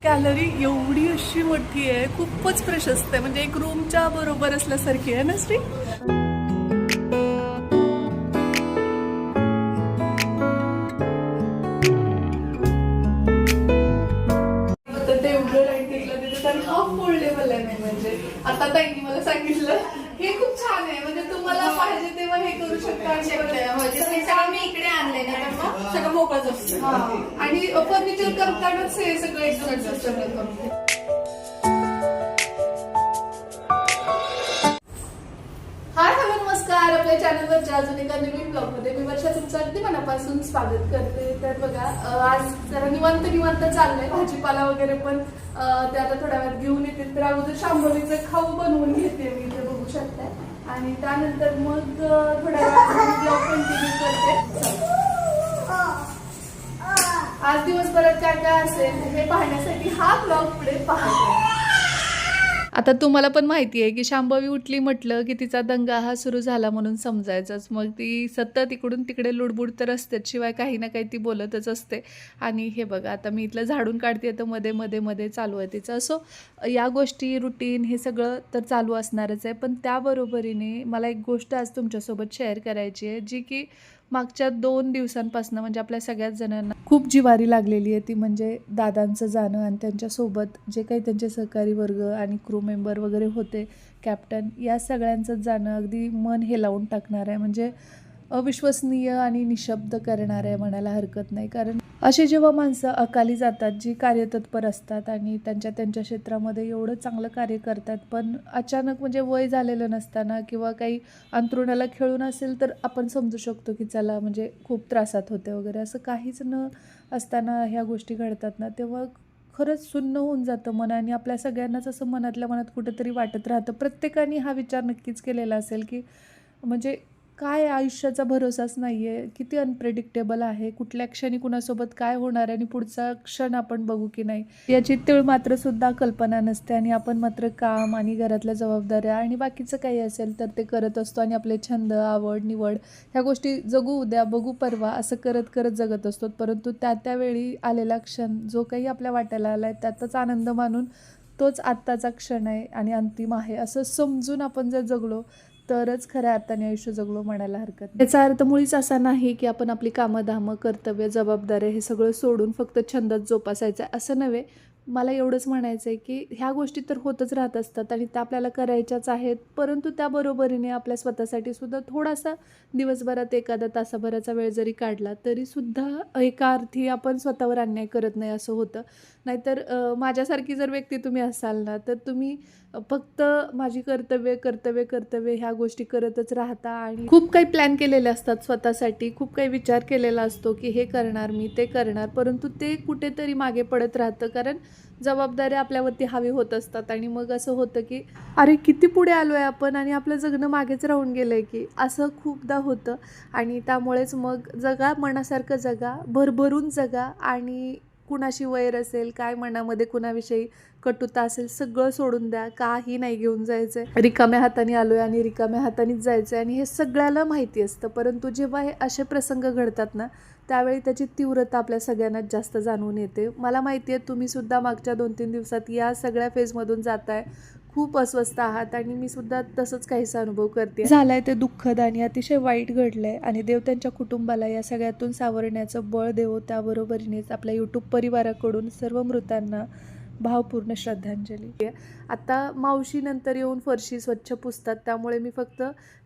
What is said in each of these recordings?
Gallery एवढी अशी मोठी आहे, खूपच प्रशस्त आहे. म्हणजे एक रूमच्या बरोबर असल्यासारखी आहे ना श्री. तर ते एवढं लाईट घेतलं तिथे तर हाफ फोल्ड लेवल आहे. नाही म्हणजे आता ताईंनी मला सांगितलं हे खूप छान आहे. म्हणजे तुम्हाला पाहिजे तेव्हा हे करू शकता. मी इकडे आणले ना तर मग सगळं मोकळच असतं. आणि फर्निचर करतानाच हे सगळं एकदम सिस्टम करून. हाय हॅलो नमस्कार. आपल्या चॅनलवरच्या अजून एका नवीन ब्लॉगमध्ये मी वर्षा तुमचं अगदी मनापासून स्वागत करते. तर बघा आज जरा निवांत चाललंय. भाजीपाला वगैरे पण ते आता थोड्या वेळात घेऊन येते. तर अगोदर शांभवीचं खाऊ बनवून घेते मी, ते बघू शकताय. आणि त्यानंतर मग थोड्या वेळात ब्लॉग कंटिन्यू करते. आज दिवसभरात काय काय असेल हे पाहण्यासाठी हा ब्लॉग पुढे पाहते. आता तुम्हाला पण माहिती आहे की शांभवी उठली म्हटलं की तिचा दंगा हा सुरू झाला म्हणून समजायचंच. मग ती सतत इकडून तिकडे लुडबुड तर असतेच, शिवाय काही ना काही ती बोलतच असते. आणि हे बघा आता मी इथलं झाडून काढते तर मध्ये चालू आहे तिचं. असो या गोष्टी रुटीन हे सगळं तर चालू असणारच आहे. पण त्याबरोबरीने मला एक गोष्ट आज तुमच्यासोबत शेअर करायची आहे, जी की मागच्या 2 दिवसांपासून म्हणजे आपल्या सगळ्याच जणांना खूप जिव्हारी लागलेली आहे. ती म्हणजे दादांचं जाणं आणि त्यांच्यासोबत जे काही त्यांचे सहकारी वर्ग आणि क्रू मेंबर वगैरे होते, कॅप्टन, या सगळ्यांचंच जाणं अगदी मन हेलावून टाकणार आहे. म्हणजे अविश्वसनीय आणि निशब्द करणार आहे म्हणायला हरकत नाही. कारण अशी जेव्हा माणसं अकाली जातात, जी कार्यतत्पर असतात आणि त्यांच्या क्षेत्रामध्ये एवढं चांगलं कार्य करतात, पण अचानक म्हणजे वय झालेलं नसताना किंवा काही अंथरुणाला खेळून असेल तर आपण समजू शकतो की चला म्हणजे खूप त्रासात होते वगैरे. असं काहीच न असताना ह्या गोष्टी घडतात ना, तेव्हा खरंच सुन्न होऊन जातं मन. आणि आपल्या सगळ्यांनाच असं मनातल्या मनात कुठेतरी वाटत राहतं. प्रत्येकाने हा विचार नक्कीच केलेला असेल की म्हणजे काय आयुष्याचा भरोसाच नाही आहे, किती अनप्रेडिक्टेबल आहे, कुठल्या क्षणी कुणासोबत काय होणार आहे आणि पुढचा क्षण आपण बघू की नाही याची तीळ मात्र सुद्धा कल्पना नसते. आणि आपण मात्र काम आणि घरातल्या जबाबदाऱ्या आणि बाकीचं काही असेल तर ते करत असतो आणि आपले छंद, आवड, निवड ह्या गोष्टी जगू उद्या, बघू परवा असं करत करत जगत असतो. परंतु त्या आलेला क्षण जो काही आपल्या वाट्याला आला आहे त्यातच आनंद मानून तोच आत्ताचा क्षण आहे आणि अंतिम आहे असं समजून आपण जर जगलो तरच खऱ्या अर्थाने आयुष्य जगलो म्हणायला हरकत नाही. याचा अर्थ मुळीच असा नाही की आपण आपली कामं, कर्तव्य, जबाबदाऱ्या हे सगळं सोडून फक्त छंदच जोपासायचं आहे असं नव्हे. मला एवढंच म्हणायचं आहे की ह्या गोष्टी तर होतच राहत असतात आणि त्या आपल्याला करायच्याच आहेत. परंतु त्याबरोबरीने आपल्या स्वतःसाठी सुद्धा थोडासा दिवसभरात एखादा तासाभराचा वेळ जरी काढला तरीसुद्धा एका अर्थी आपण स्वतःवर अन्याय करत नाही असं होतं. नाहीतर माझ्यासारखी जर व्यक्ती तुम्ही असाल ना तर तुम्ही फक्त माझी कर्तव्य ह्या गोष्टी करतच राहता आणि खूप काही प्लॅन केलेले असतात स्वतःसाठी, खूप काही विचार केलेला असतो की हे करणार मी, ते करणार, परंतु ते कुठेतरी मागे पडत राहतं. कारण जबाबदाऱ्या आपल्यावरती हावी होत असतात आणि मग असं होतं की अरे किती पुढे आलो आहे आपण आणि आपलं जगणं मागेच राहून गेलं आहे की, असं खूपदा होतं. आणि त्यामुळेच मग जगा, मनासारखं जगा, भरभरून जगा आणि कुणाशी वैर असेल, काय मनामध्ये कुणाविषयी कटुता असेल, सगळं सोडून द्या. काही नाही घेऊन जायचं आहे. रिकाम्या हाताने आलो आहे आणि रिकाम्या हातानेच जायचं आहे आणि हे सगळ्याला माहिती असतं. परंतु जेव्हा हे असे प्रसंग घडतात ना त्यावेळी त्याची तीव्रता आपल्या सगळ्यांनाच जास्त जाणवून येते. मला माहिती आहे तुम्हीसुद्धा मागच्या 2-3 दिवसात या सगळ्या फेजमधून जाताय, खूप अस्वस्थ आहात आणि मी सुद्धा तसंच काहीसा अनुभव करते. झालंय ते दुःखद आणि अतिशय वाईट घडलंय आणि देव त्यांच्या कुटुंबाला या सगळ्यातून सावरण्याचं बळ देवो. त्याबरोबरीनेच आपल्या यूट्यूब परिवाराकडून सर्व मृतांना भावपूर्ण श्रद्धांजली. आता मावशीनंतर येऊन फरशी स्वच्छ पुसतात, त्यामुळे मी फक्त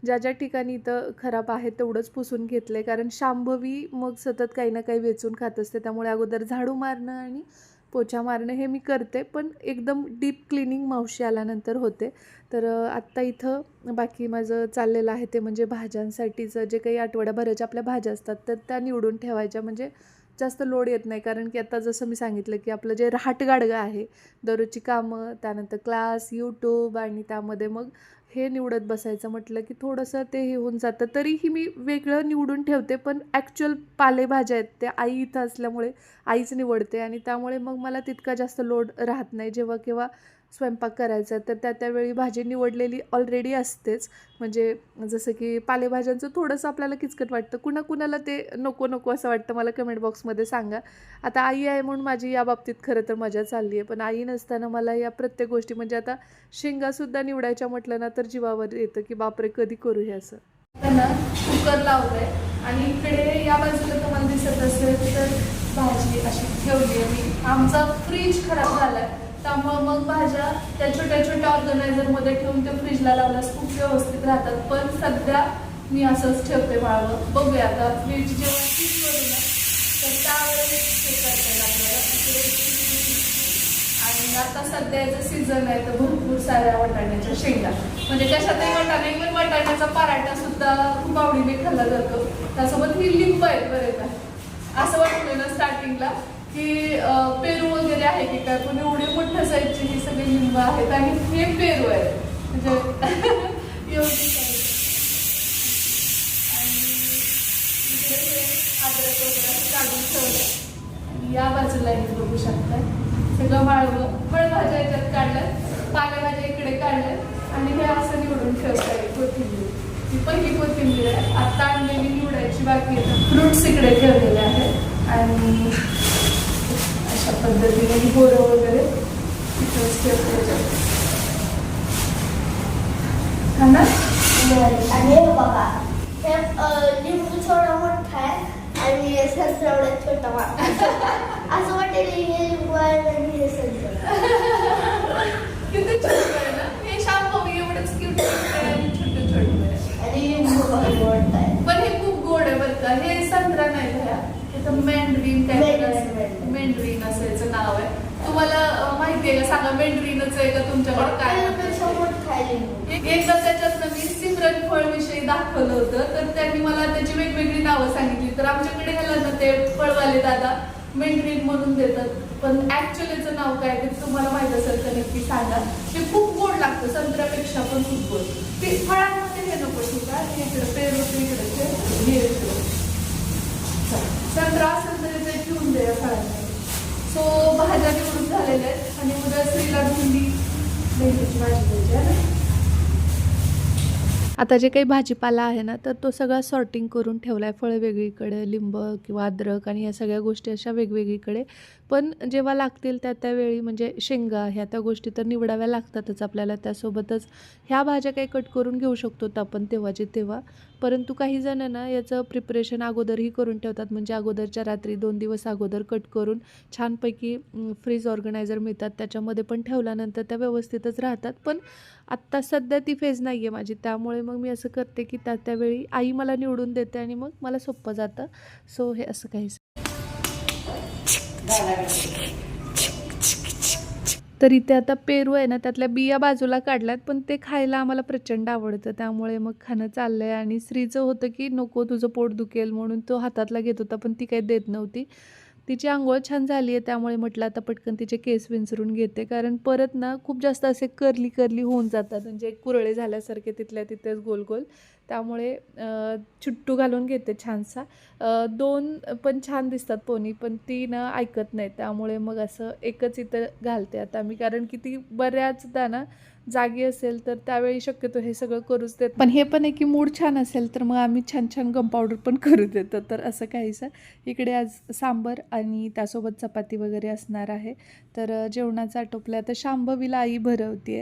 ज्या ठिकाणी इथं खराब आहे तेवढंच पुसून घेतलंय. कारण शांभवी मग सतत काही ना काही वेचून खात असते, त्यामुळे अगोदर झाडू मारणं आणि पोछा मारणं हे मी करते, पण एकदम डीप क्लिनिंग मावशी आल्यानंतर होते. तर आत्ता इथं बाकी माझं चाललेलं आहे ते म्हणजे भाज्यांसाठीचं जे काही आठवड्याभराच्या आपल्या भाज्या असतात तर त्या निवडून ठेवायच्या, म्हणजे जास्त लोड येत नाही. कारण की आता जसं मी सांगितलं की आपलं जे रहाटगाडगं आहे, दररोजची कामं, त्यानंतर क्लास, यूट्यूब आणि त्यामध्ये मग हे निवडत बसायचं म्हटलं की थोडंसं ते हे होऊन जातं. तरीही मी वेगळं निवडून ठेवते, पण ॲक्च्युअल पालेभाज्या आहेत त्या आई इथं असल्यामुळे आईच निवडते आणि त्यामुळे मग मला तितका जास्त लोड राहत नाही. जेव्हा केव्हा स्वयंपाक करायचा तर त्यावेळी भाजी निवडलेली ऑलरेडी असतेच. म्हणजे जसं की पालेभाज्यांचं थोडंसं आपल्याला किचकट वाटतं. कुणाकुणाला ते नको नको असं वाटतं मला कमेंट बॉक्समध्ये सांगा. आता आई आहे म्हणून माझी या बाबतीत खरं तर मजा चालली आहे. पण आई नसताना मला या प्रत्येक गोष्टी म्हणजे आता शेंगासुद्धा निवडायच्या म्हटलं ना तर जीवावर येतं की बापरे कधी करू हे असं. त्यांना कुकर लावलंय आणि इकडे या बाजूला तुम्हाला दिसत असेल तर भाजी अशी ठेवली आहे मी. आमचा फ्रीज खराब झालाय त्यामुळं मग भाज्या त्या छोट्या छोट्या ऑर्गनायझरमध्ये ठेवून ते फ्रीजला लावल्यास खूप व्यवस्थित राहतात. पण सध्या मी असंच ठेवते माळवं. बघूया आता फ्रीज जेव्हा ठीक करू ना तर त्यावेळेस ते करता येईल आपल्याला. आणि आता सध्या याचं सीझन आहे तर भरपूर साऱ्या वाटाण्याच्या शेंगा म्हणजे कशातही वाटाणे पण वाटाण्याचा पराठा सुद्धा खूप आवडीने खाल्ला जातो. त्यासोबत ही लिंब आहेत बरेच असं वाटलं ना स्टार्टिंगला की पेरू वगैरे आहे की काय, पण एवढे मोठ्या साईजचे ही सगळे लिंब आहेत आणि हे पेरू आहेत म्हणजे एवढी साईज. आणि इकडे हे अद्रक वगैरे असं काढून ठेवलं आणि या बाजूलाही बघू शकताय सगळं माळवं फळभाज्या याच्यात काढल्यात, पालेभाज्या इकडे काढल्यात आणि हे असं निवडून ठेवता येईल. कोथिंबीर ही पहिली कोथिंबीर आहे, आता आणलेली निवडायची बाकी आहे. फ्रुट्स इकडे ठेवलेले आहेत आणि अशा पद्धतीने ही बोरं वगैरे इथंच ठेवते. हा ना आणि हे बघा हे लिंबू थोडा मोठा आहे आणि संत्रा एवढा छोटा असं वाटेल हे लिंबू आहे आणि हे संत्रा किती छोटं आहे ना हे. शांपू एवढंच क्यूट आणि छोटे छोटे आणि लिंबू मोठा आहे. पण हे खूप गोड आहे बरं का. हे संत्रा नाही भया, हे तर मेंढरीन मेंढरीन असायचं नाव आहे. तुम्हाला माहिती आहे का सांगा, मेंढरीनच आहे का तुमच्याकडे काय? मोठा आहे लिंबू. एकदा त्याच्यात मी सिमरन फळ विषयी दाखवलं होतं तर त्यांनी मला त्याची वेगवेगळी नावं सांगितली. तर आमच्याकडे ह्याला ना ते फळवाले दादा मेंढरीन म्हणून देतात, पण ऍक्च्युअलीचं नाव काय ते तुम्हाला माहित असेल तर नक्की सांगा. ते खूप गोड लागतं, संत्र्यापेक्षा पण खूप गोड. ते फळांमध्ये हे नको ठीक आहे, हे इकडे पेरू इकडे हे संत्रा असेल तर ते ठेवून द्या फळांमध्ये. सो भाज्या निवडून झालेल्या आहेत आणि उद्या स्त्रीला भेंडीची भाजी द्यायची आहे ना. आता जे काही भाजीपाला आहे ना तर तो सगळा सॉर्टिंग करून ठेवला आहे. फळं वेगळीकडे, लिंब किंवा अद्रक आणि या सगळ्या गोष्टी अशा वेगवेगळीकडे. पण जेव्हा लागतील त्यावेळी म्हणजे शेंगा ह्या त्या गोष्टी तर निवडाव्या लागतातच आपल्याला. त्यासोबतच ह्या भाज्या काही कट करून घेऊ शकतो आपण तेव्हाचे तेव्हा. परंतु काही जण ना याचं प्रिपरेशन अगोदरही करून ठेवतात. म्हणजे अगोदरच्या रात्री 2 दिवस अगोदर कट करून छानपैकी फ्रीज ऑर्गनायझर मिळतात त्याच्यामध्ये पण ठेवल्यानंतर त्या व्यवस्थितच राहतात. पण आत्ता सध्या ती फेज नाही आहे माझी, त्यामुळे मग मी असं करते की त्यावेळी आई मला निवडून देते आणि मग मला सोपं जातं. सो हे असं काही. तर इथे आता पेरू आहे ना त्यातल्या बिया बाजूला काढल्यात, पण ते खायला आम्हाला प्रचंड आवडतं त्यामुळे मग खाणं चाललंय. आणि स्त्रीचं होतं की नको तुझं पोट दुखेल म्हणून तो हातातला घेत होता, पण ती काही देत नव्हती. तिची अंघोळ छान झाली आहे त्यामुळे म्हटलं आता पटकन तिचे केस विंचरून घेते, कारण परत ना खूप जास्त असे कर्ली होऊन जातात म्हणजे कुरळे झाल्यासारखे तिथल्या तिथेच गोल गोल. त्यामुळे चुट्टू घालून घेते छानसा. 2 पण छान दिसतात पोनी, पण ती ना ऐकत नाही त्यामुळे मग असं एकच इथं घालते आता मी, कारण की ती बऱ्याचदा ना जागी असेल तर त्यावेळी शक्यतो हे सगळं करूच देत. पण हे पण आहे की मूड छान असेल तर मग आम्ही छान गम पावडर पण करू देतो. तर असं काहीसं इकडे आज सांबर आणि त्यासोबत चपाती वगैरे असणार आहे. तर जेवणाचं आटोपलं. आता शांभवीला आई भरवते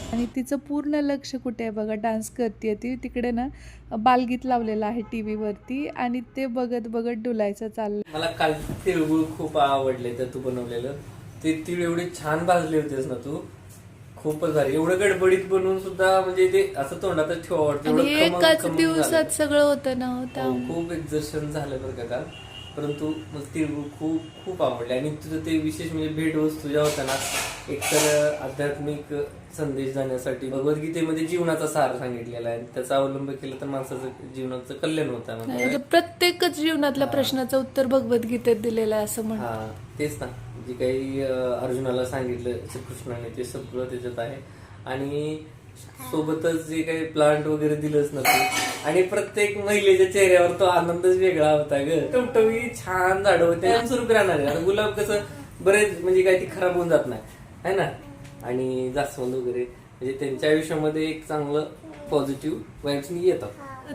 आणि तिचं पूर्ण लक्ष कुठे आहे बघा, डान्स करते ती. तिकडे ना बालगीत लावलेलं आहे टी व्हीवरती आणि ते बघत डुलायचं चाललं. मला काल तिळगुळ खूप आवडले तर तू बनवलेलं ते तीळ एवढे छान भाजले होतेस ना तू, खूपच भारी. एवढं गडबडीत बनवून सुद्धा म्हणजे ते असं तोंडातच ठेवा वाटतं. एकाच दिवसात सगळं होतं ना. खूप एक्झर्शन झालं बरं का काल, परंतु मला तिळगुळ खूप आवडले. आणि तुझं ते विशेष म्हणजे भेटवस्तू ज्या होत्या ना, एकतर आध्यात्मिक संदेश जाण्यासाठी भगवद्गीतेमध्ये जीवनाचा सार सांगितलेला आहे, त्याचा अवलंब केला तर माणसाचं जीवनाचं कल्याण होतं. म्हणजे प्रत्येकच जीवनातल्या प्रश्नाचं उत्तर भगवद्गीतेत दिलेलं आहे असं म्हणतात. तेच ना, जे काही अर्जुनाला सांगितलं श्रीकृष्णाने ते सगळं त्याच्यात आहे. आणि सोबतच जे काही प्लांट वगैरे दिलंच ना ते, आणि प्रत्येक महिलेच्या चेहऱ्यावर तो आनंदच वेगळा होता ग. टवटवी छान झाडं होते, स्वरूपी राहणार आहे. गुलाब कसं बरेच म्हणजे काही ती खराब होऊन जात नाही है ना. आणि जास्वंद वगैरे म्हणजे त्यांच्या आयुष्यामध्ये एक चांगलं पॉझिटिव्ह वाईब्स येतात.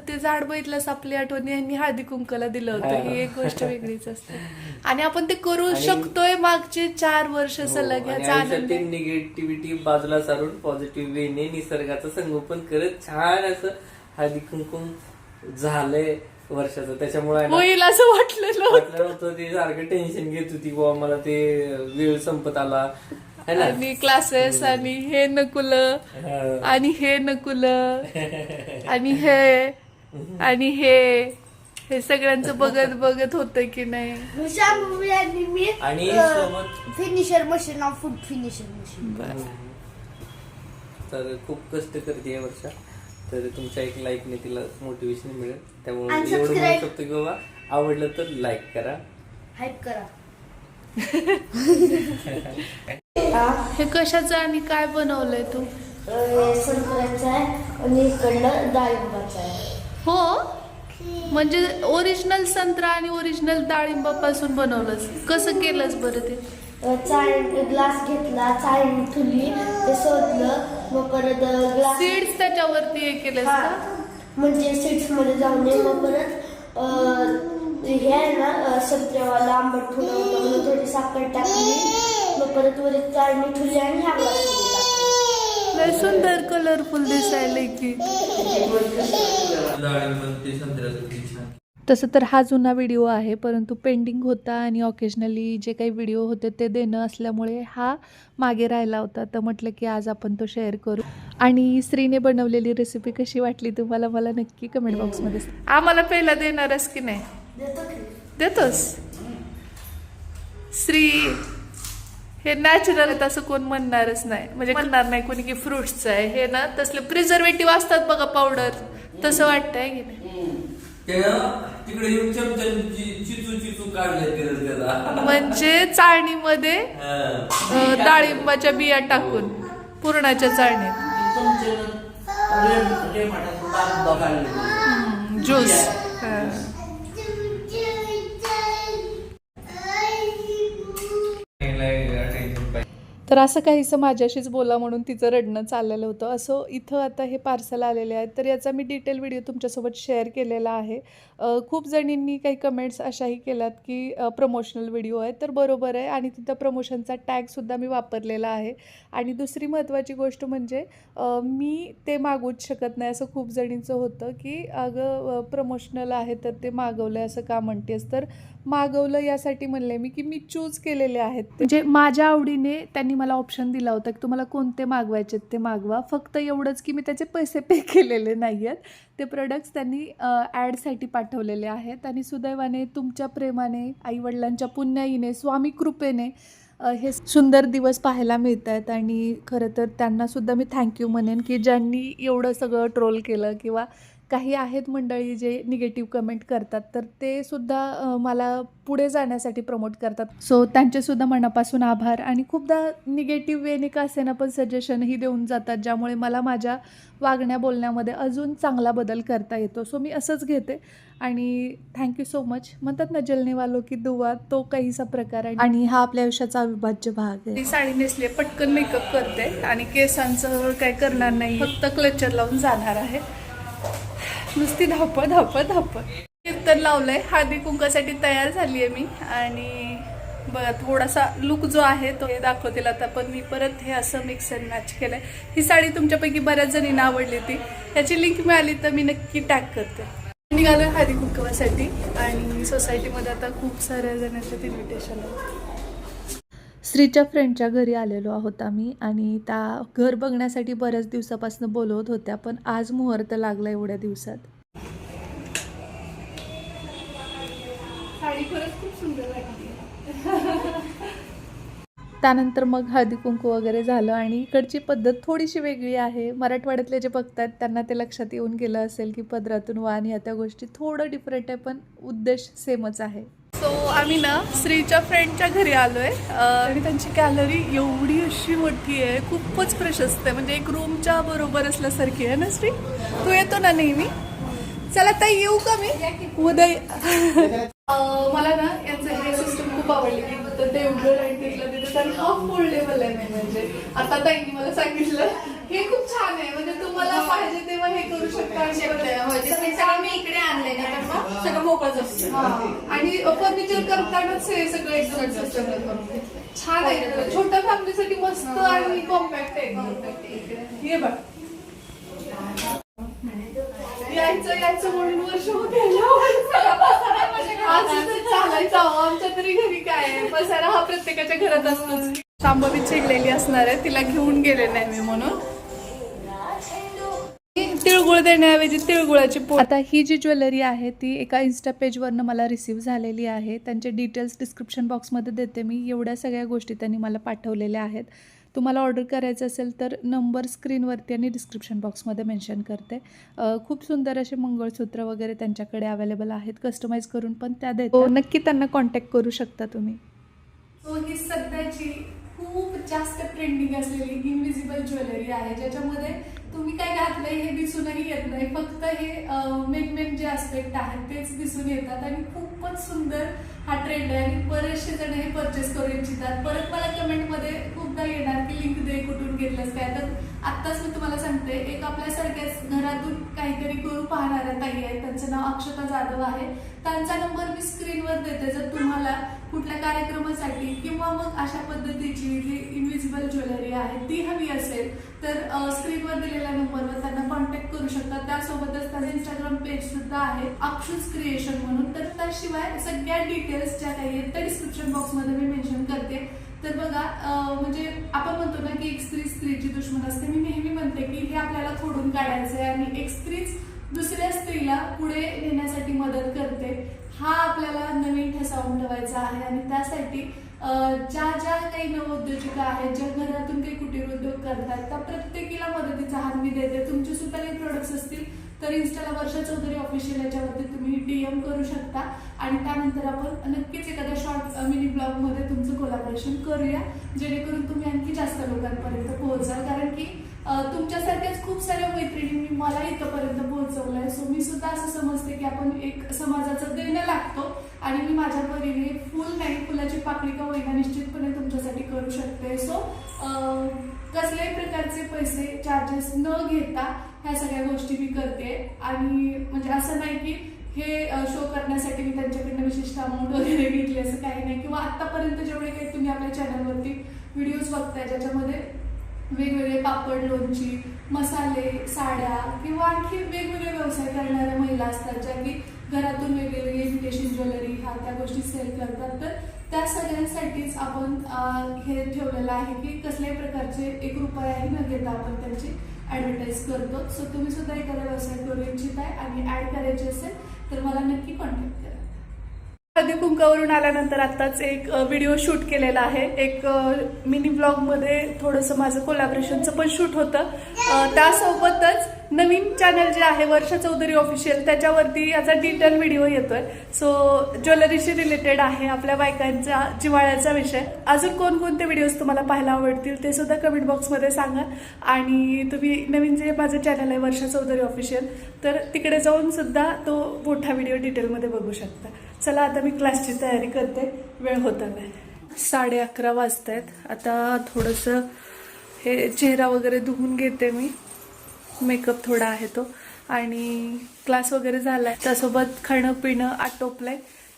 ते झाड बघितलंच आपली आठवणी यांनी हळदी कुंकला दिलं होतं, ही एक गोष्ट वेगळीच असते. आणि आपण ते करू शकतोय मागचे 4 वर्ष सलग, ह्याचा आनंद. निगेटिव्हिटी बाजूला सारून पॉझिटिव्ह वेने निसर्गाचं संगोपन करत छान असं हळदी कुंकुम झालंय वर्षाचं. त्याच्यामुळे होईल असं वाटलेलं होतं, ते सारखं टेन्शन घेत होती बाबा मला ते वेळ संपत आला है ना. आणि क्लासेस आणि हे नकुलं आणि हे नकुलं आणि हे सगळ्यांचं बघत बघत होतं की नाही. शांभवी आणि मी आणि सोबत finisher machine of food finisher machine. तर खूप कष्ट करते या वर्षा, तर तुमच्या एक लाईकने तिला मोटिवेशन मिळेल. त्यामुळे आणि एवढं म्हणू subscribe. शकतो की बाबा आवडलं तर लाईक करा, हाईप करा. हे कशाचं आणि काय बनवलंय तू? संत्र्याचं आहे आणि इकडलं डाळिंबाचं आहे. हो, म्हणजे ओरिजिनल संत्रा आणि ओरिजिनल डाळिंबापासून बनवलंस. कसं केलंस बरं ते? चाळणी ग्लास घेतला, चाळणी ठुली, ते शोधलं, मग परत ग्लास सीड्स त्याच्यावरती हे केलंस का? म्हणजे सीट्स मध्ये जाऊन नये. मग परत हे आहे ना संत्र्यावाला आंबट ठुलं होतं म्हणून थोडी साखर टाकली. मग परत वरती चाळणी ठुली आणि ह्या ग्लास लय सुंदर कलरफुल दिसायला की. तसं तर हा जुना व्हिडिओ आहे, परंतु पेंडिंग होता आणि ऑकेजनली जे काही व्हिडिओ होते ते देणं असल्यामुळे हा मागे राहिला होता. तर म्हटलं की आज आपण तो शेअर करू. आणि श्रीने बनवलेली रेसिपी कशी वाटली तुम्हाला मला नक्की कमेंट बॉक्समध्ये. आम्हाला पहिला देणारच की नाही? देतोस श्री. हे नॅचरल आहे तसं कोण म्हणणारच नाही, म्हणजे म्हणणार नाही कोणी की फ्रुट्सचं आहे. हे ना तसले प्रिझर्वेटिव्ह असतात बघा पावडर, तसं वाटतंय की नाही. तिकडे येऊन चिचू काढले म्हणजे चाळणीमध्ये डाळिंबाच्या बिया टाकून पुरणाच्या चाळणीत ज्यूस. तर असं काहीसं माझ्याशीच बोला म्हणून तिचं रडणं चाललेलं होतं. असं इथं आता हे पार्सल आलेले आहेत, तर याचा मी डिटेल व्हिडिओ तुमच्यासोबत शेअर केलेला आहे. खूप जणींनी काही कमेंट्स अशाही केल्यात की प्रमोशनल व्हिडिओ आहे, तर बरोबर आहे. आणि तिथं प्रमोशनचा टॅगसुद्धा मी वापरलेला आहे. आणि दुसरी महत्त्वाची गोष्ट म्हणजे मी ते मागूच शकत नाही. असं खूप जणींचं होतं की अगं प्रमोशनल आहे तर ते मागवलं आहे असं का म्हणतेस. तर मागवलं यासाठी म्हणले मी की मी चूज केलेले आहेत, म्हणजे माझ्या आवडीने त्यांनी मला ऑप्शन दिला होता की तुम्हाला कोणते मागवायचे ते मागवा. फक्त एवढंच की मी त्याचे पैसे पे केलेले नाही आहेत. ते प्रोडक्ट्स त्यांनी ॲडसाठी पाठवलेले आहेत. आणि सुदैवाने तुमच्या प्रेमाने, आईवडिलांच्या पुण्याईने, स्वामी कृपेने हे सुंदर दिवस पाहायला मिळत आहेत. आणि खरं तर त्यांनासुद्धा मी थँक्यू म्हणेन की ज्यांनी एवढं सगळं ट्रोल केलं. किंवा काही आहेत मंडळी जे निगेटिव्ह कमेंट करतात, तर ते सुद्धा मला पुढे जाण्यासाठी प्रमोट करतात. सो त्यांचेसुद्धा मनापासून आभार. आणि खूपदा निगेटिव्ह वेने का असेना पण सजेशनही देऊन जातात, ज्यामुळे मला माझ्या वागण्या बोलण्यामध्ये अजून चांगला बदल करता येतो. सो मी असंच घेते. आणि थँक्यू सो मच. म्हणतात ना जलने वालो की दुआ, तो काहीसा प्रकार आहे आणि हा आपल्या आयुष्याचा अविभाज्य भाग आहे. ती साडी नेसली, पटकन मेकअप करते आणि केसांचं काय करणार नाही, फक्त क्लचर लावून जाणार आहे. नुसती धावपळ धावपळ धावपळ. कीर्तन लावलंय, हळदी कुंकासाठी तयार झाली आहे मी. आणि बघा थोडासा लुक जो आहे तो दाखवतील आता, पण मी परत हे असं मिक्स अँड मॅच केलंय. ही साडी तुमच्यापैकी बऱ्याच जणींना आवडली ती, त्याची लिंक मिळाली तर मी नक्की टॅग करते. निघालो हळदी कुंकवासाठी आणि सोसायटीमध्ये आता खूप साऱ्या जणांच्यात इन्व्हिटेशन आहे. श्रीच्या फ्रेंडच्या घरी आलेलो आहोत आम्ही. आणि त्या घर बघण्यासाठी बऱ्याच दिवसापासून बोलवत होत्या, पण आज मुहूर्त लागला एवढ्या दिवसात. साडी खरंच खूप सुंदर वाटली. त्यानंतर मग हळदी कुंकू वगैरे झालं. आणि इकडची पद्धत थोडीशी वेगळी आहे. मराठवाड्यातले जे बघतात त्यांना ते लक्षात येऊन गेलं असेल की पदरातून वाण ह्या त्या गोष्टी थोडं डिफरंट आहे, पण उद्देश सेमच आहे. सो आम्ही ना श्रीच्या फ्रेंडच्या घरी आलोय आणि त्यांची गॅलरी एवढी अशी मोठी आहे, खूपच प्रशस्त आहे, म्हणजे एक रूमच्या बरोबर असल्यासारखी आहे ना श्री. तू येतो ना नेहमी. चला ताई येऊ का मी उद्या. मला ना यांचं हे सिस्टम खूप आवडली की देवघर आणि तिथलं तिथे तर हा फोल्डेबल आहे. म्हणजे आता ताईंनी मला सांगितलं हे खूप छान आहे, म्हणजे तुम्हाला पाहिजे तेव्हा हे करू शकता आणि सगळं मी इकडे आणले ना तर मग सगळं मोकळच असतं. आणि फर्निचर करतानाच हे सगळं एकदम सिस्टम करून छान आहे. छोट्या फॅमिलीसाठी मस्त आणि कॉम्पॅक्ट आहे. हे बघ यायचं म्हणून वर्ष होते चालायचं. आमच्या तरी घरी काय आहे, पसारा हा प्रत्येकाच्या घरात असतोच. शांभवी चिडलेली असणार आहे, तिला घेऊन गेले नाही मी म्हणून. तिळगुळ देण्याऐवजी तिळगुळाची पोळी. आता ही जी ज्वेलरी आहे ती एका इन्स्टा पेजवरनं मला रिसीव्ह झालेली आहे. त्यांचे डिटेल्स डिस्क्रिप्शन बॉक्समध्ये देते मी. एवढ्या सगळ्या गोष्टी त्यांनी मला पाठवलेल्या आहेत. तुम्हाला ऑर्डर करायचं असेल तर नंबर स्क्रीनवरती आणि डिस्क्रिप्शन बॉक्समध्ये मेन्शन करते. खूप सुंदर असे मंगळसूत्र वगैरे त्यांच्याकडे अवेलेबल आहेत, कस्टमाइज करून पण त्या देतात. नक्की त्यांना कॉन्टॅक्ट करू शकता तुम्ही. सो ही सध्याची खूप जास्त ट्रेंडिंग असलेली इनविजिबल ज्वेलरी आहे, ज्याच्यामध्ये तुम्ही काय घातलंय हे दिसूनही येत नाही, फक्त हे मेन जे ऍस्पेक्ट आहेत तेच दिसून येतात. आणि खूपच सुंदर हा ट्रेंड आहे आणि बरेचसे जण हे परचेस करू इच्छितात. परत मला कमेंटमध्ये खूपदा येणार की लिंक दे, कुठून घेतलंस काय. तर आत्ताच मी तुम्हाला सांगते, एक आपल्यासारख्याच घरातून काहीतरी करू पाहणाऱ्या ताई आहेत, त्यांचं नाव अक्षता जाधव आहे. त्यांचा नंबर मी स्क्रीनवर देते. जर तुम्हाला कुठल्या कार्यक्रमासाठी किंवा मग अशा पद्धतीची जी इनविजिबल ज्वेलरी आहे ती हवी असेल तर स्क्रीनवर दिलेल्या नंबरवर त्यांना कॉन्टॅक्ट करू शकता. त्यासोबतच त्यांचं इंस्टाग्राम पेज सुद्धा आहे अक्षुज क्रिएशन म्हणून. तर त्याशिवाय सगळ्या डिटेल्स ज्या काही आहेत त्या डिस्क्रिप्शन बॉक्समध्ये मी मेन्शन करते. तर बघा, म्हणजे आपण म्हणतो ना की एक स्त्री स्त्रीची दुश्मन असते. मी नेहमी म्हणते की हे आपल्याला खोडून काढायचं आहे आणि एक स्त्रीच दुसऱ्या स्त्रीला पुढे नेण्यासाठी मदत करते, हा आपल्याला नवीन ठसा उमटवायचा आहे. आणि त्यासाठी ज्या काही नवोद्योजिका आहेत, ज्या घरातून काही कुटीर उद्योग करतात, त्या प्रत्येकीला मदतीचा हात मी देते. तुमचे सुद्धा काही प्रोडक्ट्स असतील तर इन्स्टाला वर्षा चौधरी ऑफिशियल याच्यावरती तुम्ही DM करू शकता आणि त्यानंतर आपण नक्कीच एखाद्या शॉर्ट मिनी ब्लॉगमध्ये तुमचं कोलॅबोरेशन करूया, जेणेकरून तुम्ही आणखी जास्त लोकांपर्यंत पोहोचाल. कारण की तुमच्यासारख्याच खूप साऱ्या मैत्रिणींनी मला इथंपर्यंत पोहोचवलंय. सो मी सुद्धा असं समजते की आपण एक समाजाचं देणं लागतो आणि मी माझ्या परीने फुल नाही, फुलाची पाकळी का होईना निश्चितपणे तुमच्यासाठी करू शकते. सो कसल्याही प्रकारचे पैसे चार्जेस न घेता ह्या सगळ्या गोष्टी मी करते. आणि म्हणजे असं नाही की हे शो करण्यासाठी मी त्यांच्याकडनं विशिष्ट अमाऊंट वगैरे घेतली, असं काही नाही. किंवा आतापर्यंत जेवढे काही तुम्ही आपल्या चॅनलवरती व्हिडिओज बघताय ज्याच्यामध्ये वेगवेगळे पापड, लोणची, मसाले, साड्या किंवा आणखी वेगवेगळे व्यवसाय करणाऱ्या महिला असतात, ज्या की घरातून वेगवेगळी इमिटेशन ज्वेलरी ह्या त्या गोष्टी सेल करतात. तर त्या सगळ्यांसाठीच आपण हे ठेवलेलं आहे की कसल्याही प्रकारचे ₹1ही न घेता आपण त्यांची ॲडव्हर्टाईज करतो. सो तुम्ही सुद्धा एखादा व्यवसाय करू इच्छित आहे आणि ॲड करायची असेल तर मला नक्की कॉन्टॅक्ट करा. हळदी कुंकावरून आल्यानंतर आत्ताच एक व्हिडिओ शूट केलेला आहे. एक मिनी ब्लॉगमध्ये थोडंसं माझं कोलॅबरेशनचं पण शूट होतं. त्यासोबतच नवीन चॅनल जे आहे वर्षा चौधरी ऑफिशियल, त्याच्यावरती याचा डिटेल व्हिडिओ येतोय. सो ज्वेलरीशी रिलेटेड आहे, आपल्या बायकांचा जिव्हाळ्याचा विषय. अजून कोणकोणते व्हिडिओज तुम्हाला पाहायला आवडतील ते सुद्धा कमेंट बॉक्समध्ये सांगा. आणि तुम्ही नवीन जे माझं चॅनल आहे वर्षा चौधरी ऑफिशियल, तर तिकडे जाऊन सुद्धा तो मोठा व्हिडिओ डिटेलमध्ये बघू शकता. चला आता मी क्लासची तयारी करते, वेळ होत आलाय. 11:30 वाजत आहेत. आता थोडंसं हे चेहरा वगैरे धुवून घेते मी, मेकअप थोडा आहे तो, आणि क्लास वगैरे झालाय. त्यासोबत खाणं पिणं आटोपलंय.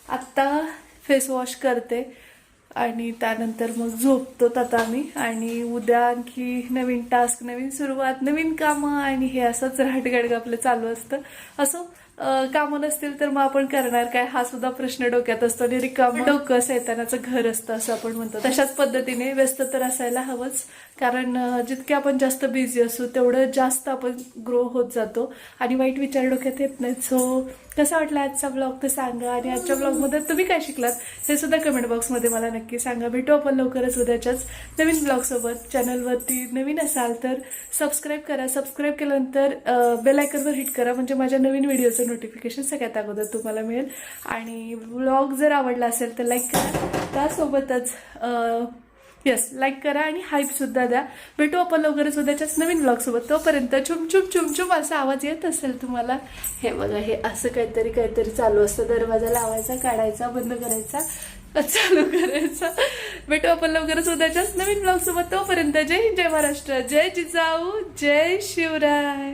आत्ता फेस वॉश करते आणि त्यानंतर मग झोपतो आता मी. आणि उद्या आणखी नवीन टास्क, नवीन सुरुवात, नवीन कामं आणि हे असंच राहटगाडगं आपलं चालू असतं. असो, कामं नसतील तर मग आपण करणार काय, हा सुद्धा प्रश्न डोक्यात असतो. आणि रिकामं डोकं सैतानाचं घर असतं असं आपण म्हणतो. तशाच पद्धतीने व्यस्त तर असायला हवंच, कारण जितके आपण जास्त बिझी असू तेवढं जास्त आपण ग्रो होत जातो आणि वाईट विचार डोक्यात येत नाहीत. सो कसा वाटला आजचा ब्लॉग ते सांगा, आणि आजच्या ब्लॉगमध्ये तुम्ही काय शिकलात हे सुद्धा कमेंट बॉक्समध्ये मला नक्की सांगा. भेटू आपण लवकरच उद्याच्याच नवीन ब्लॉगसोबत. चॅनलवरती नवीन असाल तर सबस्क्राईब करा. सबस्क्राईब केल्यानंतर बेल आयकॉनवर हिट करा, म्हणजे माझ्या नवीन व्हिडिओचं नोटिफिकेशन सगळ्यात अगोदर तुम्हाला मिळेल. आणि ब्लॉग जर आवडला असेल तर लाईक करा. त्यासोबतच येस, लाईक करा आणि हाईपसुद्धा द्या. भेटू आपण लवकरच उद्याच्याच नवीन ब्लॉगसोबत. तोपर्यंत चुम चुम चुम चुम असा आवाज येत असेल तुम्हाला. हे बघा, हे असं काहीतरी चालू असतं. दरवाजा लावायचा, काढायचा, बंद करायचा, चालू करायचा. भेटू आपण लवकरच उद्याच्याच नवीन ब्लॉगसोबत. तोपर्यंत जय हिंद, जय महाराष्ट्र, जय जिजाऊ, जय शिवराय.